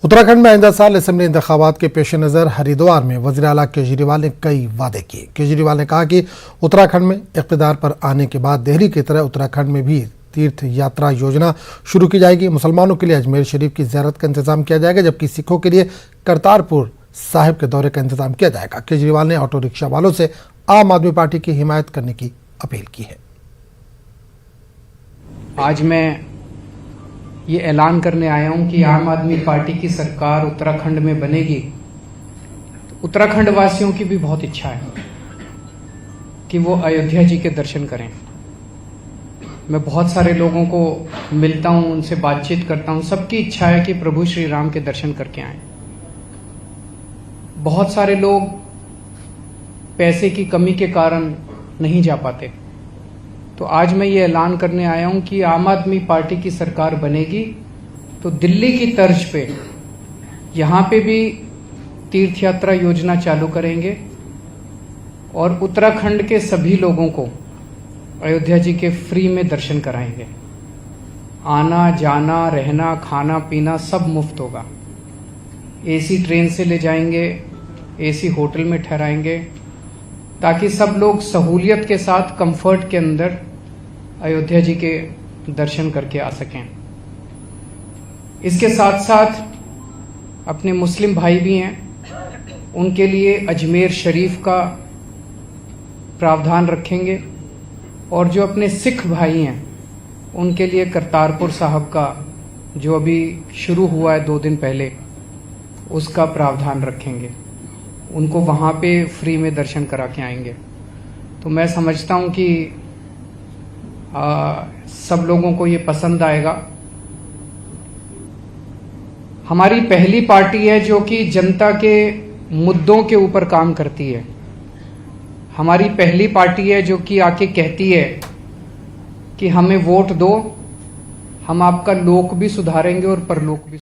उत्तराखंड में आइंदा साल असेंबली इंतखाबात के पेश नज़र हरिद्वार में वज़ीर आला केजरीवाल ने कई वादे किए। केजरीवाल ने कहा कि उत्तराखंड में इक़्तिदार पर आने के बाद दिल्ली की तरह उत्तराखंड में भी तीर्थ यात्रा योजना शुरू की जाएगी। मुसलमानों के लिए अजमेर शरीफ की ज़ियारत का इंतजाम किया जाएगा, जबकि सिखों के लिए करतारपुर साहिब के दौरे का इंतजाम किया जाएगा। केजरीवाल ने ऑटो रिक्शा वालों से आम आदमी पार्टी की हिमायत करने की अपील की है। आज मैं ये ऐलान करने आया हूं कि आम आदमी पार्टी की सरकार उत्तराखंड में बनेगी। तो उत्तराखंड वासियों की भी बहुत इच्छा है कि वो अयोध्या जी के दर्शन करें। मैं बहुत सारे लोगों को मिलता हूं, उनसे बातचीत करता हूं, सबकी इच्छा है कि प्रभु श्री राम के दर्शन करके आएं। बहुत सारे लोग पैसे की कमी के कारण नहीं जा पाते। तो आज मैं ये ऐलान करने आया हूं कि आम आदमी पार्टी की सरकार बनेगी तो दिल्ली की तर्ज पे यहां पे भी तीर्थ यात्रा योजना चालू करेंगे और उत्तराखंड के सभी लोगों को अयोध्या जी के फ्री में दर्शन कराएंगे। आना जाना रहना खाना पीना सब मुफ्त होगा। एसी ट्रेन से ले जाएंगे, एसी होटल में ठहराएंगे, ताकि सब लोग सहूलियत के साथ कंफर्ट के अंदर अयोध्या जी के दर्शन करके आ सकें। इसके साथ साथ अपने मुस्लिम भाई भी हैं, उनके लिए अजमेर शरीफ का प्रावधान रखेंगे और जो अपने सिख भाई हैं उनके लिए करतारपुर साहब का, जो अभी शुरू हुआ है 2 दिन पहले, उसका प्रावधान रखेंगे। उनको वहाँ पे फ्री में दर्शन करा के आएंगे। तो मैं समझता हूँ कि सब लोगों को ये पसंद आएगा। हमारी पहली पार्टी है जो कि जनता के मुद्दों के ऊपर काम करती है। हमारी पहली पार्टी है जो कि आके कहती है कि हमें वोट दो, हम आपका लोक भी सुधारेंगे और परलोक भी।